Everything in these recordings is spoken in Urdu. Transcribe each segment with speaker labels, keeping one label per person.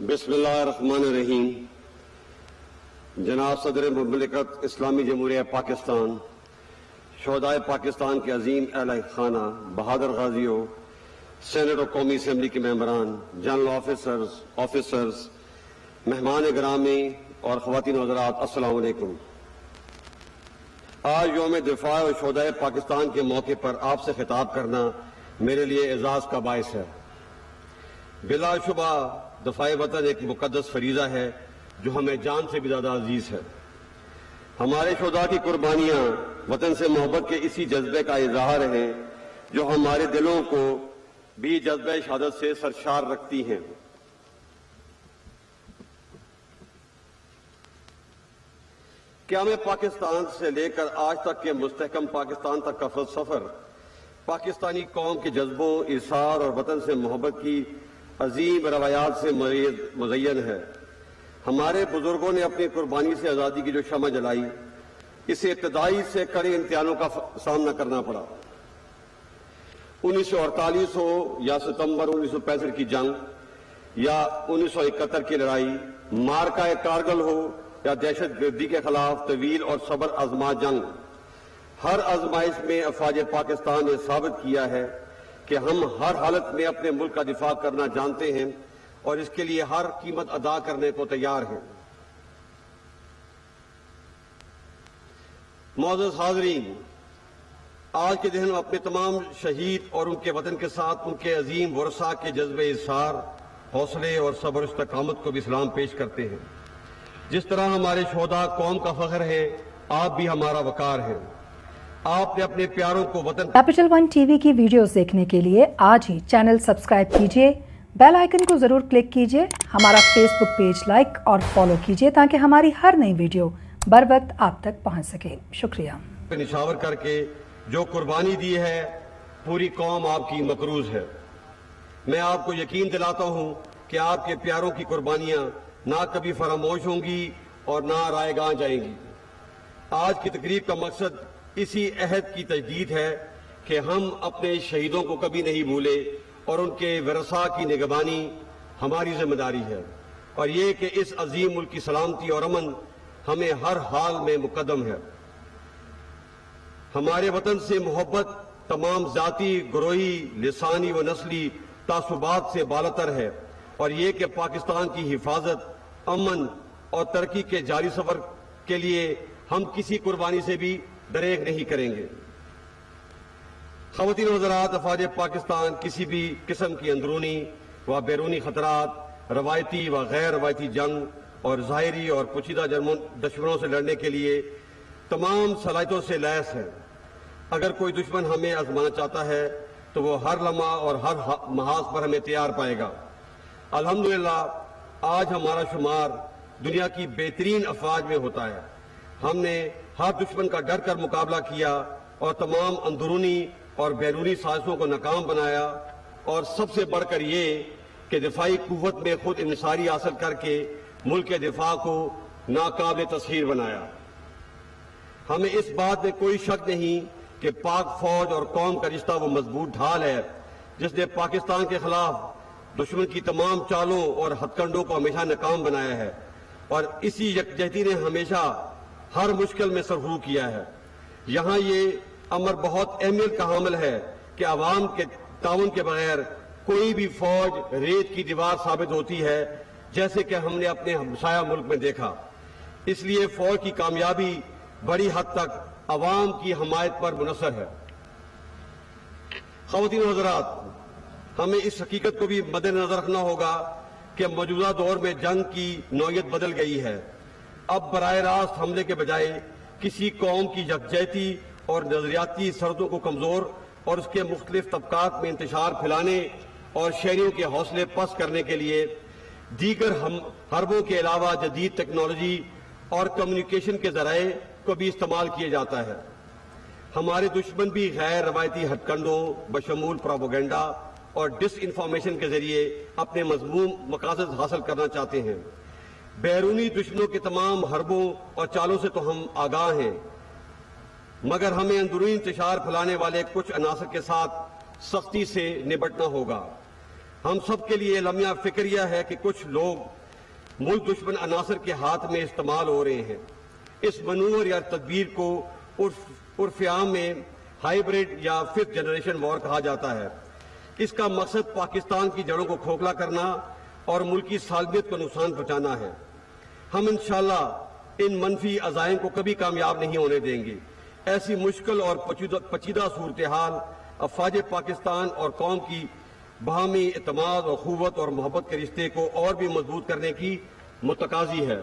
Speaker 1: بسم اللہ الرحمن الرحیم۔ جناب صدر مملکت اسلامی جمہوریہ پاکستان، شہدائے پاکستان کے عظیم اہل خانہ، بہادر غازیوں، سینٹ اور قومی اسمبلی کے ممبران، جنرل آفیسرز، مہمان گرامی اور خواتین و حضرات، السلام علیکم۔ آج یوم دفاع اور شہدائے پاکستان کے موقع پر آپ سے خطاب کرنا میرے لیے اعزاز کا باعث ہے۔ بلا شبہ دفاع وطن ایک مقدس فریضہ ہے جو ہمیں جان سے بھی زیادہ عزیز ہے۔ ہمارے شہداء کی قربانیاں وطن سے محبت کے اسی جذبے کا اظہار ہیں جو ہمارے دلوں کو بھی جذبہ شہادت سے سرشار رکھتی ہیں۔ قیام پاکستان سے لے کر آج تک کے مستحکم پاکستان تک کا سفر پاکستانی قوم کے جذبوں، ایثار اور وطن سے محبت کی عظیم روایات سے مزین ہے۔ ہمارے بزرگوں نے اپنی قربانی سے آزادی کی جو شمع جلائی، اسے ابتدائی سے کڑے امتحانوں کا سامنا کرنا پڑا۔ 1948 ہو یا ستمبر 1965 کی جنگ یا 1971 کی لڑائی، مارکہ کارگل ہو یا دہشت گردی کے خلاف طویل اور صبر آزما جنگ، ہر آزمائش میں افواج پاکستان نے ثابت کیا ہے کہ ہم ہر حالت میں اپنے ملک کا دفاع کرنا جانتے ہیں اور اس کے لیے ہر قیمت ادا کرنے کو تیار ہیں۔ معزز حاضرین، آج کے دن ہم اپنے تمام شہید اور ان کے وطن کے ساتھ ان کے عظیم ورثاء کے جذبے اظہار، حوصلے اور صبر و استقامت کو بھی سلام پیش کرتے ہیں۔ جس طرح ہمارے شہداء قوم کا فخر ہے، آپ بھی ہمارا وقار ہیں۔ آپ نے اپنے پیاروں کو وطن
Speaker 2: کیپٹل ون ٹی وی کی ویڈیوز دیکھنے کے لیے آج ہی چینل سبسکرائب کیجیے، بیل آئیکن کو ضرور کلک کیجیے، ہمارا فیس بک پیج لائک اور فالو کیجیے تاکہ ہماری ہر نئی ویڈیو بر وقت آپ تک پہنچ سکے۔ شکریہ۔
Speaker 1: نشاور کر کے جو قربانی دی ہے، پوری قوم آپ کی مقروض ہے۔ میں آپ کو یقین دلاتا ہوں کہ آپ کے پیاروں کی قربانیاں نہ کبھی فراموش ہوں گی اور نہ رائے گاں جائیں گی۔ آج کی تقریب کا مقصد اسی عہد کی تجدید ہے کہ ہم اپنے شہیدوں کو کبھی نہیں بھولے اور ان کے ورثاء کی نگہبانی ہماری ذمہ داری ہے، اور یہ کہ اس عظیم ملک کی سلامتی اور امن ہمیں ہر حال میں مقدم ہے۔ ہمارے وطن سے محبت تمام ذاتی، گروہی، لسانی و نسلی تعصبات سے بالاتر ہے، اور یہ کہ پاکستان کی حفاظت، امن اور ترقی کے جاری سفر کے لیے ہم کسی قربانی سے بھی دریغ نہیں کریں گے۔ خواتین و حضرات، افواج پاکستان کسی بھی قسم کی اندرونی و بیرونی خطرات، روایتی و غیر روایتی جنگ اور ظاہری اور پوشیدہ دشمنوں سے لڑنے کے لیے تمام صلاحیتوں سے لیس ہے۔ اگر کوئی دشمن ہمیں آزمانا چاہتا ہے تو وہ ہر لمحہ اور ہر محاذ پر ہمیں تیار پائے گا۔ الحمدللہ آج ہمارا شمار دنیا کی بہترین افواج میں ہوتا ہے۔ ہم نے ہر دشمن کا ڈر کر مقابلہ کیا اور تمام اندرونی اور بیرونی سازشوں کو ناکام بنایا، اور سب سے بڑھ کر یہ کہ دفاعی قوت میں خود انحصاری حاصل کر کے ملک کے دفاع کو ناقابل تسخیر بنایا۔ ہمیں اس بات میں کوئی شک نہیں کہ پاک فوج اور قوم کا رشتہ وہ مضبوط ڈھال ہے جس نے پاکستان کے خلاف دشمن کی تمام چالوں اور ہتھ کنڈوں کو ہمیشہ ناکام بنایا ہے، اور اسی یکجہتی نے ہمیشہ ہر مشکل میں سرخرو کیا ہے۔ یہاں یہ امر بہت اہمیت کا حامل ہے کہ عوام کے تعاون کے بغیر کوئی بھی فوج ریت کی دیوار ثابت ہوتی ہے، جیسے کہ ہم نے اپنے ہمسایہ ملک میں دیکھا۔ اس لیے فوج کی کامیابی بڑی حد تک عوام کی حمایت پر منحصر ہے۔ خواتین و حضرات، ہمیں اس حقیقت کو بھی مد نظر رکھنا ہوگا کہ موجودہ دور میں جنگ کی نوعیت بدل گئی ہے۔ اب براہ راست حملے کے بجائے کسی قوم کی یکجہتی اور نظریاتی سرحدوں کو کمزور اور اس کے مختلف طبقات میں انتشار پھیلانے اور شہریوں کے حوصلے پست کرنے کے لیے دیگر حربوں کے علاوہ جدید ٹیکنالوجی اور کمیونیکیشن کے ذرائع کو بھی استعمال کیا جاتا ہے۔ ہمارے دشمن بھی غیر روایتی ہتھ کنڈوں بشمول پروپیگنڈا اور ڈس انفارمیشن کے ذریعے اپنے مذموم مقاصد حاصل کرنا چاہتے ہیں۔ بیرونی دشمنوں کے تمام حربوں اور چالوں سے تو ہم آگاہ ہیں، مگر ہمیں اندرونی انتشار پھیلانے والے کچھ عناصر کے ساتھ سختی سے نمٹنا ہوگا۔ ہم سب کے لیے لمحہ فکریہ ہے کہ کچھ لوگ ملک دشمن عناصر کے ہاتھ میں استعمال ہو رہے ہیں۔ اس منور یا تدبیر کو عرف عام میں ہائیبریڈ یا 5th جنریشن وار کہا جاتا ہے۔ اس کا مقصد پاکستان کی جڑوں کو کھوکھلا کرنا اور ملکی سالمیت کو نقصان پہنچانا ہے۔ ہم انشاءاللہ ان منفی عزائم کو کبھی کامیاب نہیں ہونے دیں گے۔ ایسی مشکل اور پیچیدہ صورتحال افواج پاکستان اور قوم کی باہمی اعتماد اور اخوت اور محبت کے رشتے کو اور بھی مضبوط کرنے کی متقاضی ہے۔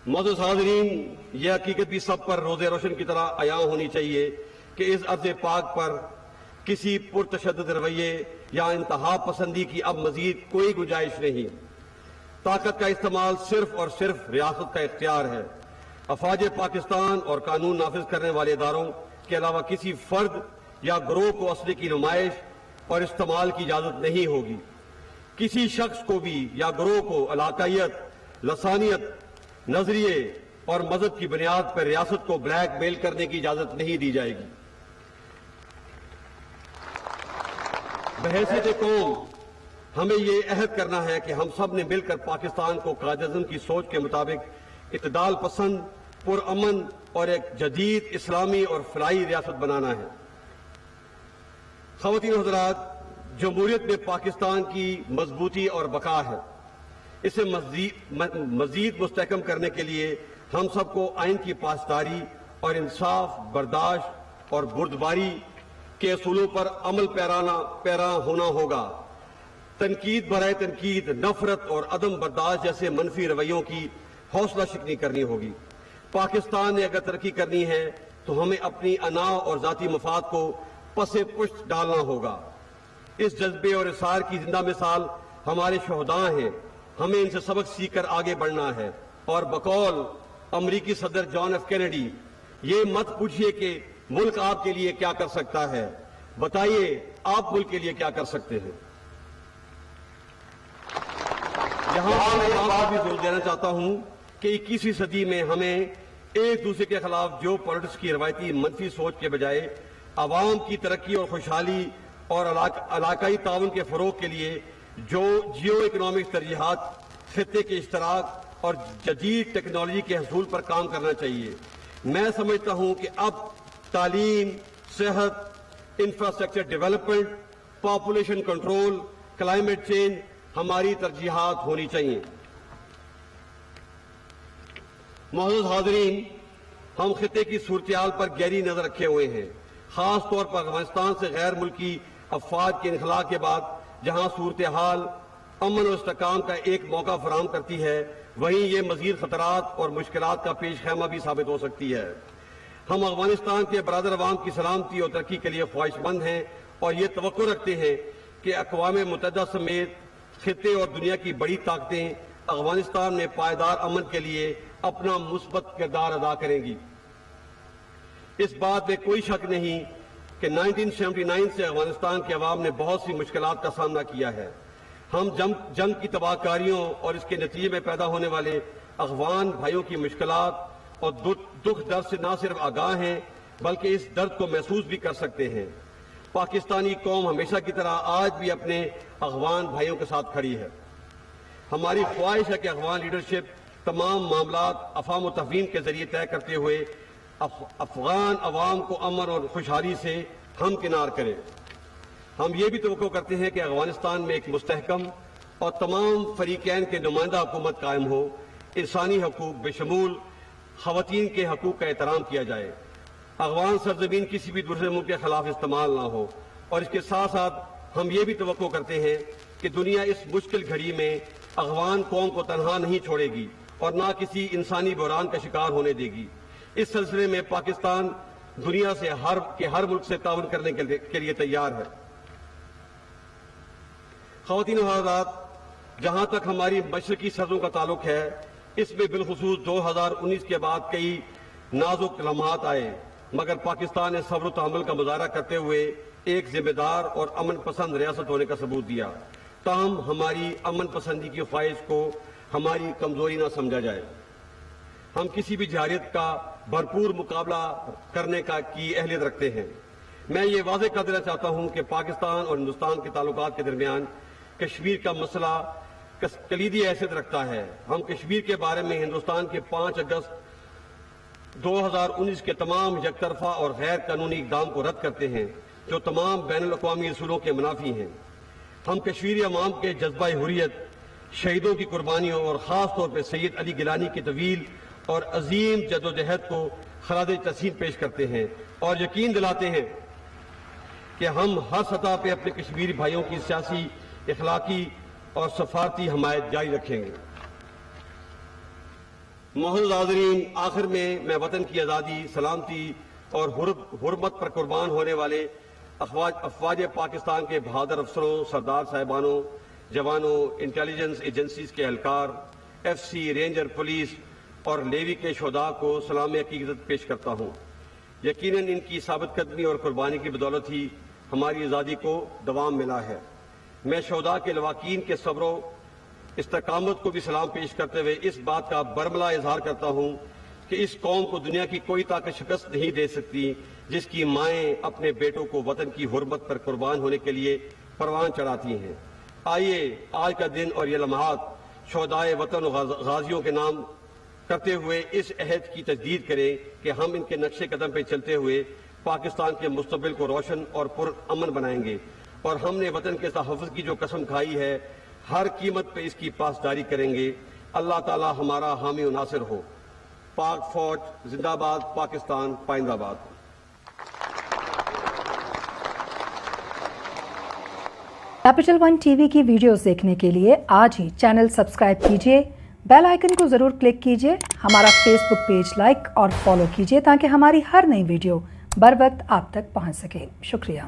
Speaker 1: معزز حاضرین، یہ حقیقت بھی سب پر روز روشن کی طرح عیاں ہونی چاہیے کہ اس ارض پاک پر کسی پرتشدد رویے یا انتہا پسندی کی اب مزید کوئی گنجائش نہیں۔ طاقت کا استعمال صرف اور صرف ریاست کا اختیار ہے۔ افواج پاکستان اور قانون نافذ کرنے والے اداروں کے علاوہ کسی فرد یا گروہ کو اسلحے کی نمائش اور استعمال کی اجازت نہیں ہوگی۔ کسی شخص کو بھی یا گروہ کو علاقائیت، لسانیت، نظریے اور مذہب کی بنیاد پر ریاست کو بلیک میل کرنے کی اجازت نہیں دی جائے گی۔ بحیثیت قوم ہمیں یہ عہد کرنا ہے کہ ہم سب نے مل کر پاکستان کو قائد اعظم کی سوچ کے مطابق اعتدال پسند، پرامن اور ایک جدید اسلامی اور فلاحی ریاست بنانا ہے۔ خواتین و حضرات، جمہوریت میں پاکستان کی مضبوطی اور بقا ہے۔ اسے مزید مستحکم کرنے کے لیے ہم سب کو آئین کی پاسداری اور انصاف، برداشت اور بردباری کے اصولوں پر عمل پیرا ہونا ہوگا۔ تنقید برائے تنقید، نفرت اور عدم برداشت جیسے منفی رویوں کی حوصلہ شکنی کرنی ہوگی۔ پاکستان نے اگر ترقی کرنی ہے تو ہمیں اپنی انا اور ذاتی مفاد کو پس پشت ڈالنا ہوگا۔ اس جذبے اور اصرار کی زندہ مثال ہمارے شہداء ہیں۔ ہمیں ان سے سبق سیکھ کر آگے بڑھنا ہے اور بقول امریکی صدر جان ایف کینیڈی، یہ مت پوچھئے کہ ملک آپ کے لیے کیا کر سکتا ہے، بتائیے آپ ملک کے لیے کیا کر سکتے ہیں۔ یہاں میں ایک بات بھی زور دینا چاہتا ہوں کہ 21ویں صدی میں ہمیں ایک دوسرے کے خلاف جو پالیٹکس کی روایتی منفی سوچ کے بجائے عوام کی ترقی اور خوشحالی اور علاقائی تعاون کے فروغ کے لیے جو جیو اکنامک ترجیحات، خطے کے اشتراک اور جدید ٹیکنالوجی کے حصول پر کام کرنا چاہیے۔ میں سمجھتا ہوں کہ اب تعلیم، صحت، infrastructure development, population control, climate change ہماری ترجیحات ہونی چاہیے۔ معزز حاضرین، ہم خطے کی صورتحال پر گہری نظر رکھے ہوئے ہیں، خاص طور پر افغانستان سے غیر ملکی افواج کے انخلاء کے بعد جہاں صورتحال امن و استحکام کا ایک موقع فراہم کرتی ہے، وہیں یہ مزید خطرات اور مشکلات کا پیش خیمہ بھی ثابت ہو سکتی ہے۔ ہم افغانستان کے برادر عوام کی سلامتی اور ترقی کے لیے خواہش مند ہیں اور یہ توقع رکھتے ہیں کہ اقوام متحدہ سمیت خطے اور دنیا کی بڑی طاقتیں افغانستان میں پائیدار امن کے لیے اپنا مثبت کردار ادا کریں گی۔ اس بات میں کوئی شک نہیں کہ 1979 سے افغانستان کے عوام نے بہت سی مشکلات کا سامنا کیا ہے۔ ہم جنگ کی تباہ کاریوں اور اس کے نتیجے میں پیدا ہونے والے افغان بھائیوں کی مشکلات اور دکھ درد سے نہ صرف آگاہ ہیں بلکہ اس درد کو محسوس بھی کر سکتے ہیں۔ پاکستانی قوم ہمیشہ کی طرح آج بھی اپنے افغان بھائیوں کے ساتھ کھڑی ہے۔ ہماری خواہش ہے کہ افغان لیڈرشپ تمام معاملات افہام و تفہیم کے ذریعے طے کرتے ہوئے افغان عوام کو امن اور خوشحالی سے ہمکنار کرے۔ ہم یہ بھی توقع کرتے ہیں کہ افغانستان میں ایک مستحکم اور تمام فریقین کے نمائندہ حکومت قائم ہو، انسانی حقوق بشمول خواتین کے حقوق کا احترام کیا جائے، افغان سرزمین کسی بھی دوسرے ملک کے خلاف استعمال نہ ہو، اور اس کے ساتھ ساتھ ہم یہ بھی توقع کرتے ہیں کہ دنیا اس مشکل گھڑی میں افغان قوم کو تنہا نہیں چھوڑے گی اور نہ کسی انسانی بحران کا شکار ہونے دے گی۔ اس سلسلے میں پاکستان دنیا سے ہر ملک سے تعاون کرنے کے لیے تیار ہے۔ خواتین و حضرات، جہاں تک ہماری مشرقی سرحدوں کا تعلق ہے، اس میں بالخصوص 2019 کے بعد کئی نازک لمحات آئے، مگر پاکستان نے صبر و تحمل کا مظاہرہ کرتے ہوئے ایک ذمہ دار اور امن پسند ریاست ہونے کا ثبوت دیا۔ تاہم ہماری امن پسندی کی خواہش کو ہماری کمزوری نہ سمجھا جائے۔ ہم کسی بھی جارحیت کا بھرپور مقابلہ کرنے کی اہلیت رکھتے ہیں۔ میں یہ واضح کر دینا چاہتا ہوں کہ پاکستان اور ہندوستان کے تعلقات کے درمیان کشمیر کا مسئلہ کلیدی حیثیت رکھتا ہے۔ ہم کشمیر کے بارے میں ہندوستان کے 5 اگست 2019 کے تمام یک طرفہ اور غیر قانونی اقدام کو رد کرتے ہیں جو تمام بین الاقوامی اصولوں کے منافی ہیں۔ ہم کشمیری عوام کے جذبہ حریت، شہیدوں کی قربانیوں اور خاص طور پہ سید علی گیلانی کی طویل اور عظیم جدوجہد کو خراج تحسین پیش کرتے ہیں اور یقین دلاتے ہیں کہ ہم ہر سطح پہ اپنے کشمیری بھائیوں کی سیاسی، اخلاقی اور سفارتی حمایت جاری رکھیں گے۔ معزز حاضرین، آخر میں وطن کی آزادی، سلامتی اور حرمت پر قربان ہونے والے افواج پاکستان کے بہادر افسروں، سردار صاحبانوں، جوانوں، انٹیلیجنس ایجنسیز کے اہلکار، ایف سی، رینجر، پولیس اور نیوی کے شہداء کو سلام عقیدت پیش کرتا ہوں۔ یقیناً ان کی ثابت قدمی اور قربانی کی بدولت ہی ہماری آزادی کو دوام ملا ہے۔ میں شہداء کے لواحقین کے صبر و استقامت کو بھی سلام پیش کرتے ہوئے اس بات کا برملا اظہار کرتا ہوں کہ اس قوم کو دنیا کی کوئی طاقت شکست نہیں دے سکتی جس کی مائیں اپنے بیٹوں کو وطن کی حرمت پر قربان ہونے کے لیے پروان چڑھاتی ہیں۔ آئیے آج کا دن اور یہ لمحات شہدائے وطن و غازیوں کے نام کرتے ہوئے اس عہد کی تجدید کریں کہ ہم ان کے نقش قدم پہ چلتے ہوئے پاکستان کے مستقبل کو روشن اور پرامن بنائیں گے، اور ہم نے وطن کے تحفظ کی جو قسم کھائی ہے ہر قیمت پہ اس کی پاسداری کریں گے۔ اللہ تعالی ہمارا حامی و ناصر ہو۔ پاک فوج زندہ باد، پاکستان پائندہ باد۔
Speaker 2: کیپٹل ون ٹی وی کی ویڈیوز دیکھنے کے لیے آج ہی چینل سبسکرائب کیجیے، بیل آئیکن کو ضرور کلک کیجیے، ہمارا فیس بک پیج لائک اور فالو کیجیے تاکہ ہماری ہر نئی ویڈیو بر وقت آپ تک پہنچ سکے۔ شکریہ۔